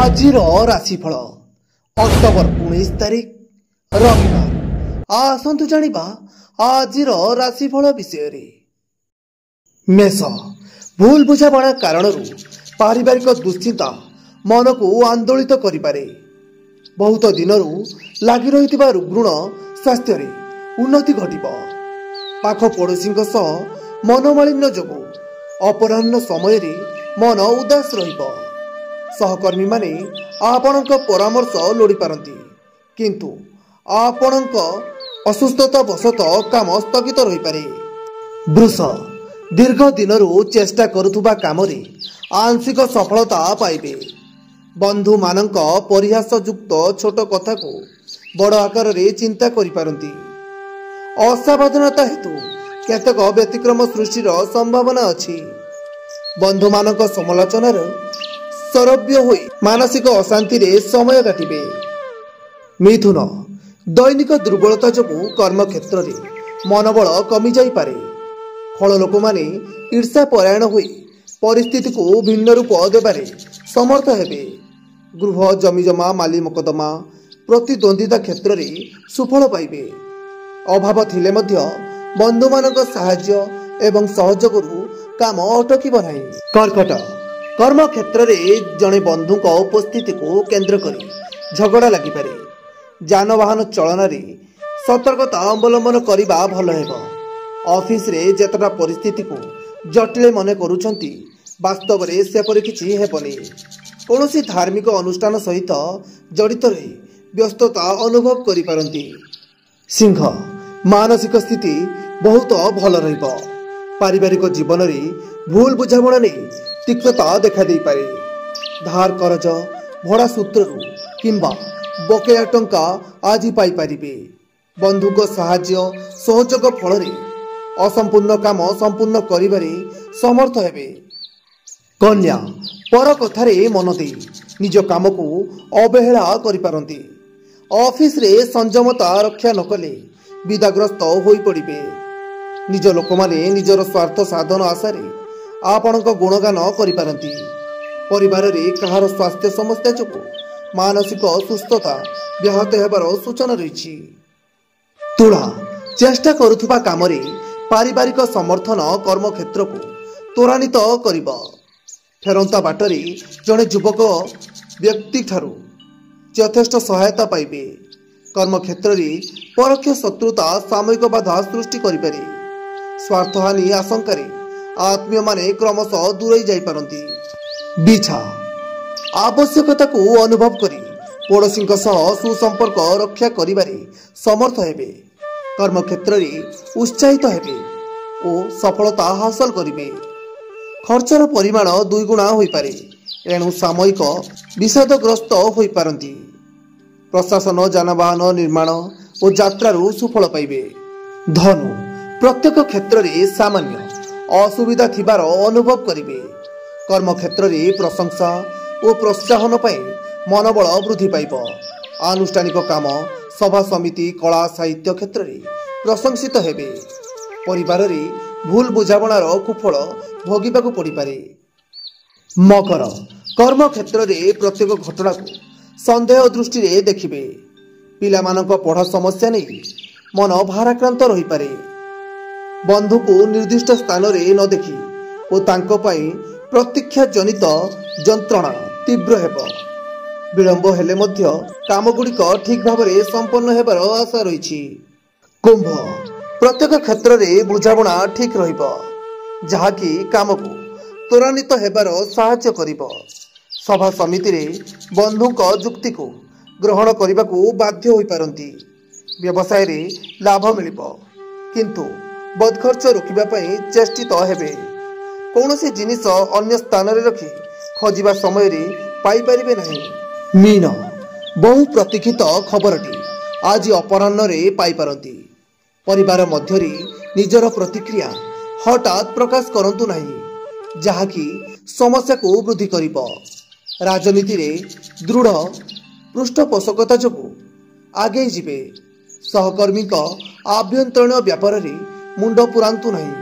आजिर राशिफल अक्टोबर 19 तारिख रविवार। आसंतु जानिबा आजिर राशिफल विषय। मेष भूल बुझामणा कारणरू पारिवारिक दुश्चिंता मन को आंदोलित करिपारे। बहुत दिनरू लागि रहिथिबा रुग्ण स्वास्थ्य रे उन्नति घटिबो। पाख पड़ोसी मनोमालिन्य जोगु अपराह्न समय रे मन उदास रहिबो। सहकर्मी माने आपणक परामर्श लोड़ी पारंती, किंतु आपणक असुस्थता वशत काम स्थगित रही पारे। वृष दीर्घ दिनरू चेष्टा करुथुबा काम रे आंशिक सफलता पाइबे। बंधु मानक परिहास युक्त छोट कथा को बड़ आकार रे चिंता करि पारंती। असावधानता हेतु केतक व्यतिक्रम सृष्टिर संभावना अछि। बंधु मानक समालोचनार सरव्य होई मानसिक अशांति रे समय काटिबे। मिथुन दैनिक दुर्बलता जोगु कर्म क्षेत्र रे मनोबल कमी जाई पारे। फल लोक माने ईर्षा परायण होई परिस्थिति को भिन्न रूप देबारे समर्थ हेबे। गृह जमीजमा माली मकदमा प्रतिद्वंदिता क्षेत्र रे सुफल पाइबे। अभाव थिले मध्य बंधु मानक साहाय्य एवं सहयोगरू काम अटकिब नाही। कर्कट कर्म क्षेत्र रे जने बंधु को उपस्थिति को केंद्र करी झगड़ा लगी पारे। जानवाहन चलन रे सतर्कता अवलंबन करिबा भल हेबो। ऑफिस रे जेतटा परिस्थिति को जटिल मने करूछंती वास्तव रे सेपरि किछि हेबनी। कोनोसी धार्मिक अनुष्ठान सहित जड़ित रही व्यस्तता अनुभव करि पारंती। सिंह मानसिक स्थिति बहुत भल रहिबो। पारिवारिक जीवन रे भूल बुझामणा नै तीक्ष्णता देखा दे पारे। धार करज भड़ा सूत्ररू किंबा बकेया टंका आजि पाई परिबे। बंधुक साहाय्य सहयोग फल रे असंपूर्ण काम संपूर्ण करिबारे समर्थ हेबे। कन्या पर कथारे मन दे निज काम को अवहेला करि पारंती। ऑफिस रे संयमता रक्षा नकले विदाग्रस्त होई पड़िबे। निज लोक माने निजर स्वार्थ साधन आशारे आपणक गुणगान करि पारंती। परिवार रे कहार स्वास्थ्य समस्या जोगु मानसिक असुस्थता व्याहत हेबार सूचना रही। तुला चेष्टा करुथुबा काम रे पारिवारिक समर्थन कर्म क्षेत्र को त्वरान्वित करिबो। फेरंता बाटरे जने युवक व्यक्ति ठारू यथेष्ट सहायता पाइबे। कर्म क्षेत्र रे परोक्ष शत्रुता सामयिक बाधा सृष्टि करिपारे। स्वार्थहानि आशंका रे आत्मीय माने क्रमशः दूरई जाई पारंती। बिछा आवश्यकता को अनुभव करी पड़ोसी सुसंपर्क रक्षा करिबारे समर्थ हेबे। कर्म क्षेत्र रे उत्साहित हेबे ओ सफलता हासिल करिबे। खर्चर परिमाण दुईगुणा होई पारे, एणु सामयिक विषादग्रस्त होई पारंती। प्रशासन जानवाहन निर्माण और यात्रारू सुफल पाइबे। धनु प्रत्येक क्षेत्र रे सामान्य असुविधा थिबार अनुभव करिबे। कर्म क्षेत्र रे प्रशंसा और प्रोत्साहन पाई मनोबल वृद्धि पाइबो। आनुष्ठानिक काम सभा समिति कला साहित्य क्षेत्र रे प्रशंसित हेबे। परिवार रे भूल बुझामणार कुफल भोगिबाकु पड़ी पारे। मकर कर्म क्षेत्र रे प्रत्येक घटना को संदेह दृष्टि रे देखिबे। पिला मानक पढ़ा समस्या नहीं मन भाराक्रांत रही पारे। बंधु को निर्दिष्ट स्थान रे न देखी और तांको पाई प्रतीक्षा जनित जंत्रणा तीव्र हेबो। विलंब हेले मध्य काम गुड़िक ठीक भाव में संपन्न हेबार आशा रही। कुंभ प्रत्येक क्षेत्र रे बुझामणा ठीक रहिबो, जहाँकि काम को त्वरान्वित हेबार साहाय्य करिबो। सभा समिति रे बंधुक जुक्ति को ग्रहण करने को बाध्य होई पारंती। व्यवसाय रे लाभ मिलिबो, किंतु बदखर्च रोकिबा पई चेष्टित हेबे। कौनसी जिनिस अन्य स्थान रे रखी खोजिबा समय रे पाई परिबे नहीं। मीन बहु प्रतीक्षित खबरटी आज अपराह्न रे पाई पारंती। परिवार मध्य रे निजर प्रतिक्रिया हठात प्रकाश करंतु नहीं, जहाँकि समस्या को वृद्धि करिबो। राजनीति रे दृढ़ पृष्ठपोषकता जोगु आगे जिबे। सहकर्मी आभ्यंतरीण व्यापार रे मुंड पुरांतु नहीं।